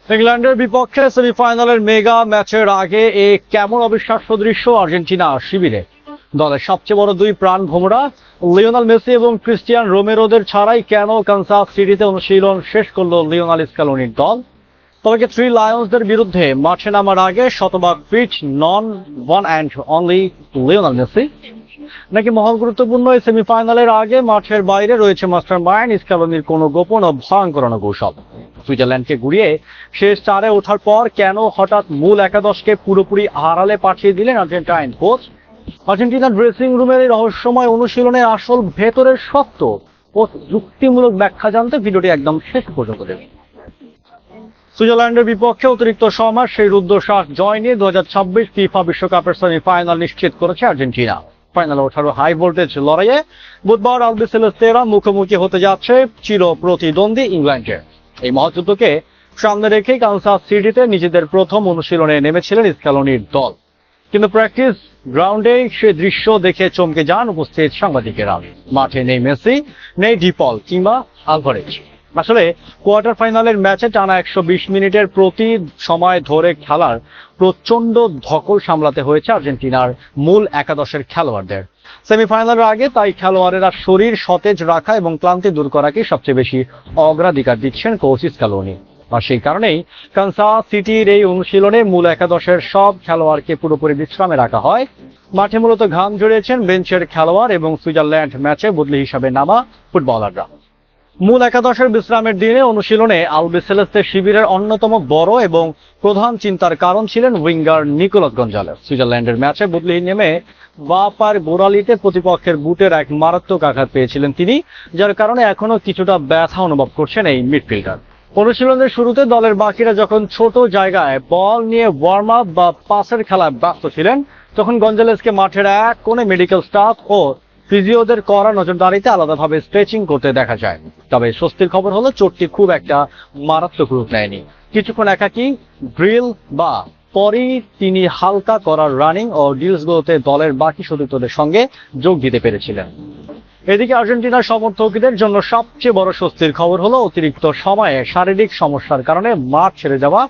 ইংল্যান্ডের বিপক্ষে সেমিফাইনালের মেগা ম্যাচের আগে কেমন অবিশ্বাস্য দৃশ্য আর্জেন্টিনা শিবিরে। দলের সবচেয়ে বড় দুই প্রাণ ভোমরা লিওনেল মেসি এবং ক্রিস্টিয়ান রোমেরোদের ছাড়াই কেন কানসাস সিটিতে অনুশীলন শেষ করলো লিওনেল স্ক্যালোনির দল। তবে থ্রি লায়ন্সদের বিরুদ্ধে মাঠে নামার আগে শতভাগ ফিট নন one and only Lionel Messi, নাকি মহা গুরুত্বপূর্ণ এই সেমিফাইনালের আগে মাঠের বাইরে রয়েছে মাস্টার মাইন্ড স্ক্যালোনির কোনো গোপন ও ভয়ঙ্কর কৌশল। সুইজারল্যান্ডকে ঘুরিয়ে শেষ চারে ওঠার পর কেন হঠাৎ মূল একাদশকে পুরোপুরি আড়ালে পাঠিয়ে দিলেন আর্জেন্টাইন কোচ। আর্জেন্টিনার ড্রেসিং রুমের এই রহস্যময় অনুশীলনের আসল ভেতরের সত্য ও যুক্তিমূলক ব্যাখ্যা জানতে ভিডিওটি একদম শেষ পর্যন্ত দেখুন। সুইজারল্যান্ডের বিপক্ষে অতিরিক্ত সময় সেই রুদ্ধশ্বাস জয় নিয়ে 2026 ফিফা বিশ্বকাপের সেমিফাইনাল নিশ্চিত করেছে আর্জেন্টিনা। ফাইনালে ওঠারও হাই ভোল্টেজ লড়াইয়ে বুধবার আলবিসেলেস্তেরা মুখোমুখি হতে যাচ্ছে চির প্রতিদ্বন্দ্বী ইংল্যান্ডের। এই মহাযুদ্ধকে সামনে রেখেই কানসাস সিটিতে নিজেদের প্রথম অনুশীলনে নেমেছিলেন স্ক্যালোনির দল। কিন্তু প্র্যাকটিস গ্রাউন্ডে সে দৃশ্য দেখে চমকে যান উপস্থিত সাংবাদিকেরা। মাঠে নেই মেসি, নেই ডিপল কিংবা আলভারেজ। আসলে কোয়ার্টার ফাইনালের ম্যাচে টানা 120 মিনিটের প্রতি সময় ধরে খেলার প্রচন্ড ধকল সামলাতে হয়েছে আর্জেন্টিনার মূল একাদশের খেলোয়াড়দের। সেমিফাইনালের আগে তাই খেলোয়াড়েরা শরীর সতেজ রাখা এবং ক্লান্তি দূর করাকে সবচেয়ে বেশি অগ্রাধিকার দিচ্ছেন কোচ স্ক্যালোনি। আর সেই কারণেই কানসাস সিটির এই অনুশীলনে মূল একাদশের সব খেলোয়াড়কে পুরোপুরি বিশ্রামে রাখা হয়। মাঠে মূলত ঘাম ঝরিয়েছেন বেঞ্চের খেলোয়াড় এবং সুইজারল্যান্ড ম্যাচে বদলি হিসাবে নামা ফুটবলাররা। মূল একাদশের বিশ্রামের দিনে অনুশীলনে আলবিসেলেস্তে শিবিরের অন্যতম বড় এবং প্রধান চিন্তার কারণ ছিলেন উইঙ্গার নিকোলাস গঞ্জালেস। সুইজারল্যান্ডের ম্যাচে বদলি নেমে বাঁ পায়ের গোড়ালিতে প্রতিপক্ষের বুটের এক মারাত্মক আঘাত পেয়েছিলেন তিনি, যার কারণে এখনো কিছুটা ব্যথা অনুভব করছেন এই মিডফিল্ডার। অনুশীলনের শুরুতে দলের বাকিরা যখন ছোট জায়গায় বল নিয়ে ওয়ার্ম আপ বা পাসের খেলায় ব্যস্ত ছিলেন, তখন গঞ্জালেসকে মাঠের এক কোণে মেডিকেল স্টাফ ও ফিজিওদের করা নজরদারিতে আলাদাভাবে স্ট্রেচিং করতে দেখা যায়। তবে স্বস্তির খবর হলো চোটটি খুব একটা মারাত্মক রূপ নেয়নি। কিছুক্ষণ একাকী ড্রিল বা পরই তিনি হালকা করার রানিং ও ডিলসগুলোতে দলের বাকি সদস্যদের সঙ্গে যোগ দিতে পেরেছিলেন। এদিকে আর্জেন্টিনার সমর্থকদের জন্য সবচেয়ে বড় স্বস্তির খবর হলো অতিরিক্ত সময়ে শারীরিক সমস্যার কারণে মাঠ ছেড়ে যাওয়া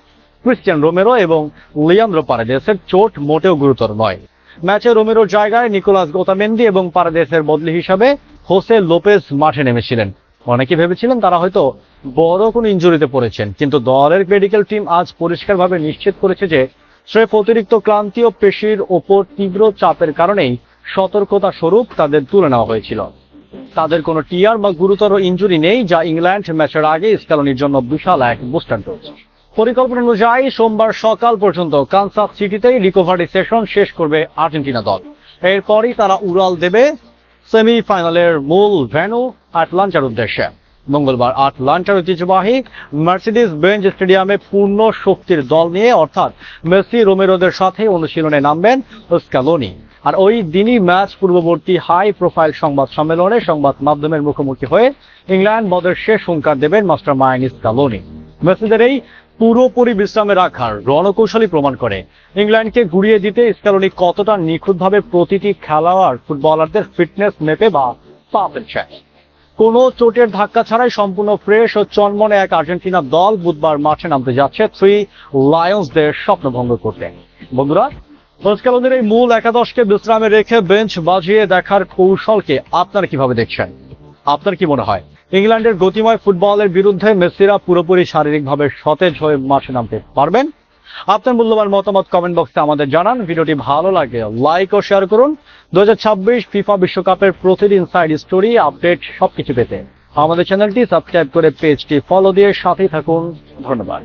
ক্রিস্টিয়ান রোমেরো এবং লিয়ান্দ্রো পারেদেসের চোট মোটেও গুরুতর নয়। ম্যাচে রোমেরোর জায়গায় নিকোলাস ওতামেন্দি এবং পারেদেসের বদলি হিসাবে হোসে লোপেজ মাঠে নেমেছিলেন। অনেকে ভেবেছিলেন তারা হয়তো বড় কোনো ইনজুরিতে পড়েছেন, কিন্তু দলের মেডিকেল টিম আজ পরিষ্কারভাবে নিশ্চিত করেছে যে স্রেফ অতিরিক্ত ক্লান্তি ও পেশির ওপর তীব্র চাপের কারণেই সতর্কতা স্বরূপ তাদের তুলে নেওয়া হয়েছিল। তাদের কোনো টিয়ার বা গুরুতর ইনজুরি নেই, যা ইংল্যান্ড ম্যাচের আগে স্ক্যালোনির জন্য বিশাল এক বুস্টার ডোজ। পরিকল্পনা অনুযায়ী সোমবার সকাল পর্যন্ত কানসাস সিটিতেই রিকভারি সেশন শেষ করবে আর্জেন্টিনা দল। এরপরই তারা উড়াল দেবে সেমিফাইনালের মূল ভেন্যু আটলান্টার উদ্দেশ্যে। মঙ্গলবার আটলান্টার ঐতিহ্যবাহী মার্সিডিজ বেঞ্জ স্টেডিয়ামে পূর্ণ শক্তির দল নিয়ে অর্থাৎ মেসি রোমেরোদের সাথে অনুশীলনে নামবেন স্ক্যালোনি। আর ওই দিনই ম্যাচ পূর্ববর্তী হাই প্রোফাইল সংবাদ সম্মেলনে সংবাদ মাধ্যমের মুখোমুখি হয়ে ইংল্যান্ড বদের শেষ হুঙ্কার দেবেন মাস্টার মাইন্ড স্ক্যালোনি। মেসিদের এই পুরোপুরি বিশ্রামে রাখার রণকৌশলী প্রমাণ করে ইংল্যান্ডকে ঘুরিয়ে দিতে স্ক্যালোনি কতটা নিখুঁতভাবে প্রতিটি খেলোয়াড় ফুটবলারদের ফিটনেস মেপে বা পা ফেলছে। কোনো চোটের ধাক্কা ছাড়াই সম্পূর্ণ ফ্রেশ ও চনমনে এক আর্জেন্টিনা দল বুধবার মাঠে নামতে যাচ্ছে থ্রি লায়ন্সদের স্বপ্নভঙ্গ করতে। বন্ধুরা, স্ক্যালোনির এই মূল একাদশকে বিশ্রামে রেখে বেঞ্চ বাজিয়ে দেখার কৌশলকে আপনারা কিভাবে দেখছেন? আপনার কি মনে হয় ইংল্যান্ডের গতিময় ফুটবলের বিরুদ্ধে মেসিরা পুরোপুরি শারীরিকভাবে সতেজ হয়ে মাঠে নামতে পারবেন? আপনার মূল্যবান মতামত কমেন্ট বক্সে আমাদের জানান। ভিডিওটি ভালো লাগে লাইক ও শেয়ার করুন। 2026 ফিফা বিশ্বকাপের প্রতিদিন সাইড স্টোরি আপডেট সবকিছু পেতে আমাদের চ্যানেলটি সাবস্ক্রাইব করে পেজটি ফলো দিয়ে সাথেই থাকুন। ধন্যবাদ।